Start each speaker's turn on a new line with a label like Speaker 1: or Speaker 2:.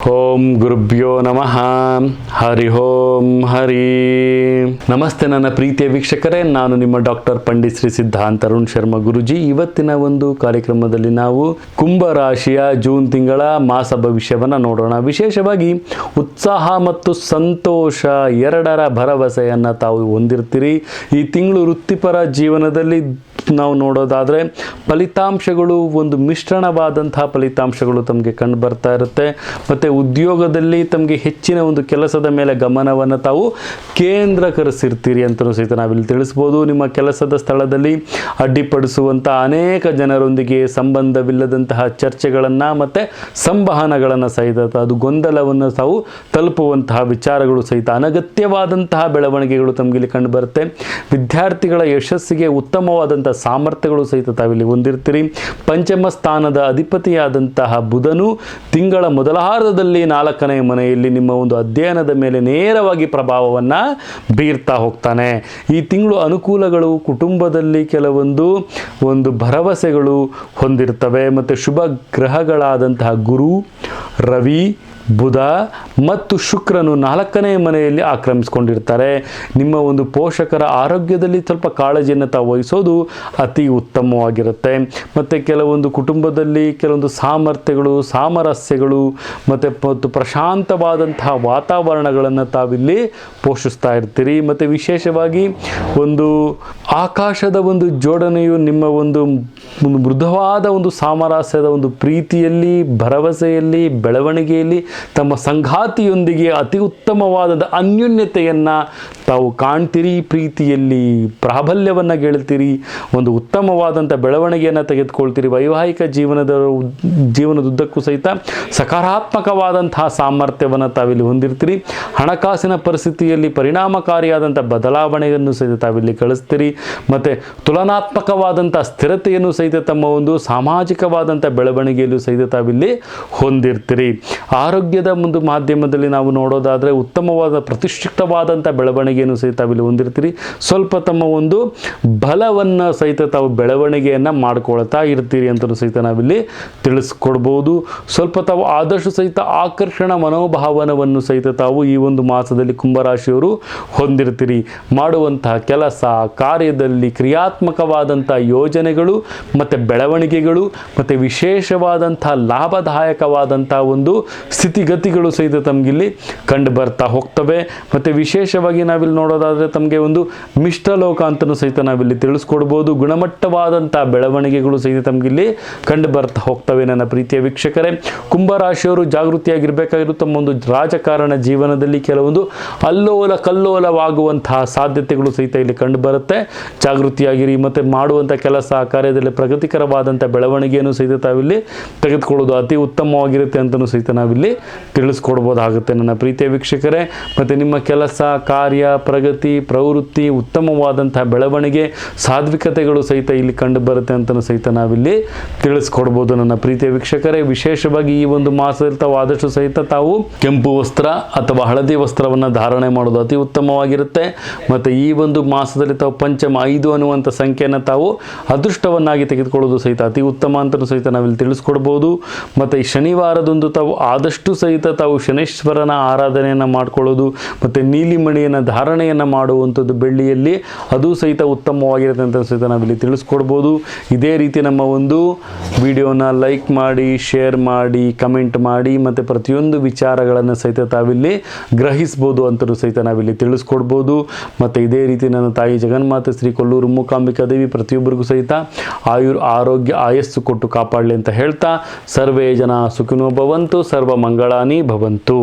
Speaker 1: ಓಂ ಗುರುಭ್ಯೋ ನಮಃ. ಹರಿ ಓಂ ಹರಿ. ನಮಸ್ತೆ ನನ್ನ ಪ್ರೀತಿಯ ವೀಕ್ಷಕರೇ, ನಾನು ನಿಮ್ಮ ಡಾಕ್ಟರ್ ಪಂಡಿತ್ ಶ್ರೀ ಸಿದ್ಧಾಂತ ಅರುಣ್ ಶರ್ಮಾ ಗುರುಜಿ. ಇವತ್ತಿನ ಒಂದು ಕಾರ್ಯಕ್ರಮದಲ್ಲಿ ನಾವು ಕುಂಭ ರಾಶಿಯ ಜೂನ್ ತಿಂಗಳ ಮಾಸ ಭವಿಷ್ಯವನ್ನು ನೋಡೋಣ. ವಿಶೇಷವಾಗಿ ಉತ್ಸಾಹ ಮತ್ತು ಸಂತೋಷ ಎರಡರ ಭರವಸೆಯನ್ನು ತಾವು ಹೊಂದಿರ್ತೀರಿ. ಈ ತಿಂಗಳು ವೃತ್ತಿಪರ ಜೀವನದಲ್ಲಿ ನಾವು ನೋಡೋದಾದರೆ ಫಲಿತಾಂಶಗಳು ಒಂದು ಮಿಶ್ರಣವಾದಂತಹ ಫಲಿತಾಂಶಗಳು ತಮಗೆ ಕಂಡು ಬರ್ತಾ ಇರುತ್ತೆ. ಮತ್ತು ಉದ್ಯೋಗದಲ್ಲಿ ತಮಗೆ ಹೆಚ್ಚಿನ ಒಂದು ಕೆಲಸದ ಮೇಲೆ ಗಮನವನ್ನು ತಾವು ಕೇಂದ್ರೀಕರಿಸಿರ್ತೀರಿ ಅಂತಲೂ ಸಹಿತ ನಾವಿಲ್ಲಿ ತಿಳಿಸ್ಬೋದು. ನಿಮ್ಮ ಕೆಲಸದ ಸ್ಥಳದಲ್ಲಿ ಅಡ್ಡಿಪಡಿಸುವಂಥ ಅನೇಕ ಜನರೊಂದಿಗೆ ಸಂಬಂಧವಿಲ್ಲದಂತಹ ಚರ್ಚೆಗಳನ್ನು ಮತ್ತು ಸಂವಹನಗಳನ್ನು ಸಹಿತ ಅದು ಗೊಂದಲವನ್ನು ತಾವು ತಲುಪುವಂತಹ ವಿಚಾರಗಳು ಸಹಿತ ಅನಗತ್ಯವಾದಂತಹ ಬೆಳವಣಿಗೆಗಳು ತಮಗಿಲ್ಲಿ ಕಂಡು ಬರುತ್ತೆ. ವಿದ್ಯಾರ್ಥಿಗಳ ಯಶಸ್ಸಿಗೆ ಉತ್ತಮವಾದಂಥ ಸಾಮರ್ಥ್ಯಗಳು ಸಹಿತ ತಾವಿಲ್ಲಿ ಹೊಂದಿರ್ತೀರಿ. ಪಂಚಮ ಸ್ಥಾನದ ಅಧಿಪತಿಯಾದಂತಹ ಬುಧನು ತಿಂಗಳ ಮೊದಲಾರ್ಧದಲ್ಲಿ 4ನೇ ಮನೆಯಲ್ಲಿ ನಿಮ್ಮ ಒಂದು ಅಧ್ಯಯನದ ಮೇಲೆ ನೇರವಾಗಿ ಪ್ರಭಾವವನ್ನು ಬೀರ್ತಾ ಹೋಗ್ತಾನೆ. ಈ ತಿಂಗಳು ಅನುಕೂಲಗಳು ಕುಟುಂಬದಲ್ಲಿ ಕೆಲವೊಂದು ಭರವಸೆಗಳು ಹೊಂದಿರ್ತವೆ. ಮತ್ತು ಶುಭ ಗ್ರಹಗಳಾದಂತಹ ಗುರು, ರವಿ, ಬುಧ ಮತ್ತು ಶುಕ್ರನು 4ನೇ ಮನೆಯಲ್ಲಿ ಆಕ್ರಮಿಸಿಕೊಂಡಿರ್ತಾರೆ. ನಿಮ್ಮ ಒಂದು ಪೋಷಕರ ಆರೋಗ್ಯದಲ್ಲಿ ಸ್ವಲ್ಪ ಕಾಳಜಿಯನ್ನು ತಾವು ವಹಿಸೋದು ಅತಿ ಉತ್ತಮವಾಗಿರುತ್ತೆ. ಮತ್ತು ಕೆಲವೊಂದು ಕುಟುಂಬದಲ್ಲಿ ಕೆಲವೊಂದು ಸಾಮರ್ಥ್ಯಗಳು, ಸಾಮರಸ್ಯಗಳು ಮತ್ತು ಪ್ರಶಾಂತವಾದಂತಹ ವಾತಾವರಣಗಳನ್ನು ತಾವಿಲ್ಲಿ ಪೋಷಿಸ್ತಾ ಇರ್ತೀರಿ. ಮತ್ತು ವಿಶೇಷವಾಗಿ ಒಂದು ಆಕಾಶದ ಒಂದು ಜೋಡಣೆಯು ನಿಮ್ಮ ಒಂದು ಮೃದುವಾದ ಒಂದು ಸಾಮರಸ್ಯದ ಒಂದು ಪ್ರೀತಿಯಲ್ಲಿ, ಭರವಸೆಯಲ್ಲಿ, ಬೆಳವಣಿಗೆಯಲ್ಲಿ ತಮ್ಮ ಸಂಗಾತಿಯೊಂದಿಗೆ ಅತಿ ಉತ್ತಮವಾದ ಅನ್ಯೋನ್ಯತೆಯನ್ನು ತಾವು ಕಾಣ್ತೀರಿ. ಪ್ರೀತಿಯಲ್ಲಿ ಪ್ರಾಬಲ್ಯವನ್ನು ಗೆಳ್ತೀರಿ. ಒಂದು ಉತ್ತಮವಾದಂಥ ಬೆಳವಣಿಗೆಯನ್ನು ತೆಗೆದುಕೊಳ್ತೀರಿ. ವೈವಾಹಿಕ ಜೀವನದುದ್ದಕ್ಕೂ ಸಹಿತ ಸಕಾರಾತ್ಮಕವಾದಂತಹ ಸಾಮರ್ಥ್ಯವನ್ನು ತಾವಿಲ್ಲಿ ಹೊಂದಿರ್ತೀರಿ. ಹಣಕಾಸಿನ ಪರಿಸ್ಥಿತಿಯಲ್ಲಿ ಪರಿಣಾಮಕಾರಿಯಾದಂಥ ಬದಲಾವಣೆಯನ್ನು ಸಹಿತ ತಾವಿಲ್ಲಿ ಕಳಿಸ್ತೀರಿ. ಮತ್ತು ತುಲನಾತ್ಮಕವಾದಂಥ ಸ್ಥಿರತೆಯನ್ನು ಸಹಿತ ತಮ್ಮ ಒಂದು ಸಾಮಾಜಿಕವಾದಂಥ ಬೆಳವಣಿಗೆಯಲ್ಲೂ ಸಹಿತ ತಾವಿಲ್ಲಿ ಹೊಂದಿರ್ತೀರಿ. ಆರೋಗ್ಯದ ಒಂದು ಮಾಧ್ಯಮದಲ್ಲಿ ನಾವು ನೋಡೋದಾದರೆ ಉತ್ತಮವಾದ ಪ್ರತಿಷ್ಠಿತವಾದಂಥ ಬೆಳವಣಿಗೆಯನ್ನು ಸಹಿತ ತಾವಿಲ್ಲಿ ಹೊಂದಿರ್ತೀರಿ. ಸ್ವಲ್ಪ ತಮ್ಮ ಒಂದು ಬಲವನ್ನು ಸಹಿತ ತಾವು ಬೆಳವಣಿಗೆಯನ್ನು ಮಾಡ್ಕೊಳ್ತಾ ಇರ್ತೀರಿ ಅಂತಲೂ ಸಹಿತ ನಾವಿಲ್ಲಿ ತಿಳಿಸ್ಕೊಡ್ಬೋದು. ಸ್ವಲ್ಪ ತಾವು ಆದಷ್ಟು ಸಹಿತ ಆಕರ್ಷಣ ಮನೋಭಾವನವನ್ನು ಸಹಿತ ತಾವು ಈ ಒಂದು ಮಾಸದಲ್ಲಿ ಕುಂಭರಾಶಿಯವರು ಹೊಂದಿರ್ತೀರಿ. ಮಾಡುವಂತಹ ಕೆಲಸ ಕಾರ್ಯದಲ್ಲಿ ಕ್ರಿಯಾತ್ಮಕವಾದಂಥ ಯೋಜನೆಗಳು ಮತ್ತು ಬೆಳವಣಿಗೆಗಳು ಮತ್ತು ವಿಶೇಷವಾದಂಥ ಲಾಭದಾಯಕವಾದಂಥ ಒಂದು ಸ್ಥಿತಿಗತಿಗಳು ಸಹಿತ ತಮಗಿಲ್ಲಿ ಕಂಡು ಬರ್ತಾ ಹೋಗ್ತವೆ. ಮತ್ತು ವಿಶೇಷವಾಗಿ ನಾವಿಲ್ಲಿ ನೋಡೋದಾದರೆ ತಮಗೆ ಒಂದು ಮಿಷ್ಟಲೋಕ ಅಂತಲೂ ಸಹಿತ ನಾವಿಲ್ಲಿ ತಿಳಿಸ್ಕೊಡ್ಬೋದು. ಗುಣಮಟ್ಟವಾದಂಥ ಬೆಳವಣಿಗೆಗಳು ಸಹಿತ ತಮಗಿಲ್ಲಿ ಕಂಡು ಬರ್ತಾ ಹೋಗ್ತವೆ. ನನ್ನ ಪ್ರೀತಿಯ ವೀಕ್ಷಕರೇ, ಕುಂಭರಾಶಿಯವರು ಜಾಗೃತಿಯಾಗಿರಬೇಕಾಗಿರೋ ತಮ್ಮ ಒಂದು ರಾಜಕಾರಣ ಜೀವನದಲ್ಲಿ ಕೆಲವೊಂದು ಅಲ್ಲೋಲ ಕಲ್ಲೋಲವಾಗುವಂತಹ ಸಾಧ್ಯತೆಗಳು ಸಹಿತ ಇಲ್ಲಿ ಕಂಡು ಬರುತ್ತೆ. ಜಾಗೃತಿಯಾಗಿರಿ. ಮತ್ತು ಮಾಡುವಂಥ ಕೆಲಸ ಕಾರ್ಯದಲ್ಲಿ ಪ್ರಗತಿಕರವಾದಂಥ ಬೆಳವಣಿಗೆಯನ್ನು ಸಹಿತ ತಾವಿಲ್ಲಿ ತೆಗೆದುಕೊಳ್ಳೋದು ಅತಿ ಉತ್ತಮವಾಗಿರುತ್ತೆ ಅಂತಲೂ ಸಹಿತ ನಾವಿಲ್ಲಿ ತಿಳಿಸ್ಕೊಡ್ಬೋದಾಗುತ್ತೆ ನನ್ನ ಪ್ರೀತಿಯ ವೀಕ್ಷಕರೇ. ಮತ್ತು ನಿಮ್ಮ ಕೆಲಸ ಕಾರ್ಯ ಪ್ರಗತಿ ಪ್ರವೃತ್ತಿ ಉತ್ತಮವಾದಂತಹ ಬೆಳವಣಿಗೆ ಸಾತ್ವಿಕತೆಗಳು ಸಹಿತ ಇಲ್ಲಿ ಕಂಡು ಬರುತ್ತೆ ಅಂತಲೂ ಸಹಿತ ನಾವಿಲ್ಲಿ ತಿಳಿಸ್ಕೊಡ್ಬೋದು ನನ್ನ ಪ್ರೀತಿಯ ವೀಕ್ಷಕರೇ. ವಿಶೇಷವಾಗಿ ಈ ಒಂದು ಮಾಸದಲ್ಲಿ ತಾವು ಆದಷ್ಟು ಸಹಿತ ತಾವು ಕೆಂಪು ವಸ್ತ್ರ ಅಥವಾ ಹಳದಿ ವಸ್ತ್ರವನ್ನು ಧಾರಣೆ ಮಾಡೋದು ಅತಿ ಉತ್ತಮವಾಗಿರುತ್ತೆ. ಮತ್ತು ಈ ಒಂದು ಮಾಸದಲ್ಲಿ ತಾವು ಪಂಚಮ 5 ಅನ್ನುವಂಥ ಸಂಖ್ಯೆಯನ್ನು ತಾವು ಅದೃಷ್ಟವನ್ನಾಗಿ ತೆಗೆದುಕೊಳ್ಳೋದು ಸಹಿತ ಅತಿ ಉತ್ತಮ ಅಂತಲೂ ಸಹಿತ ನಾವಿಲ್ಲಿ ತಿಳಿಸ್ಕೊಡ್ಬೋದು. ಮತ್ತು ಈ ಶನಿವಾರದಂದು ತಾವು ಆದಷ್ಟು ಸಹಿತ ತಾವು ಶನೇಶ್ವರನ ಆರಾಧನೆಯನ್ನು ಮಾಡ್ಕೊಳ್ಳೋದು ಮತ್ತು ನೀಲಿಮಣಿಯನ್ನು ಧಾರಣೆಯನ್ನು ಮಾಡುವಂಥದ್ದು ಬೆಳ್ಳಿಯಲ್ಲಿ ಅದು ಸಹಿತ ಉತ್ತಮವಾಗಿರುತ್ತೆ ಅಂತ ಸಹಿತ ನಾವಿಲ್ಲಿ ತಿಳಿಸ್ಕೊಡ್ಬೋದು. ಇದೇ ರೀತಿ ನಮ್ಮ ಒಂದು ವಿಡಿಯೋನ ಲೈಕ್ ಮಾಡಿ, ಶೇರ್ ಮಾಡಿ, ಕಮೆಂಟ್ ಮಾಡಿ ಮತ್ತು ಪ್ರತಿಯೊಂದು ವಿಚಾರಗಳನ್ನು ಸಹಿತ ತಾವಿಲ್ಲಿ ಗ್ರಹಿಸ್ಬೋದು ಅಂತಲೂ ಸಹಿತ ನಾವಿಲ್ಲಿ ತಿಳಿಸ್ಕೊಡ್ಬೋದು. ಮತ್ತು ಇದೇ ರೀತಿ ನನ್ನ ತಾಯಿ ಜಗನ್ಮಾತೆ ಶ್ರೀ ಕೊಲ್ಲೂರು ಮೂಕಾಂಬಿಕಾ ದೇವಿ ಪ್ರತಿಯೊಬ್ಬರಿಗೂ ಸಹಿತ ಆರೋಗ್ಯ ಆಯಸ್ಸು ಕೊಟ್ಟು ಕಾಪಾಡಲಿ ಅಂತ ಹೇಳ್ತಾ ಸರ್ವೇ ಜನ ಸುಖಿನೋ ಭವಂತು, ಸರ್ವ ಮಂಗಳಾನಿ ಭವಂತು.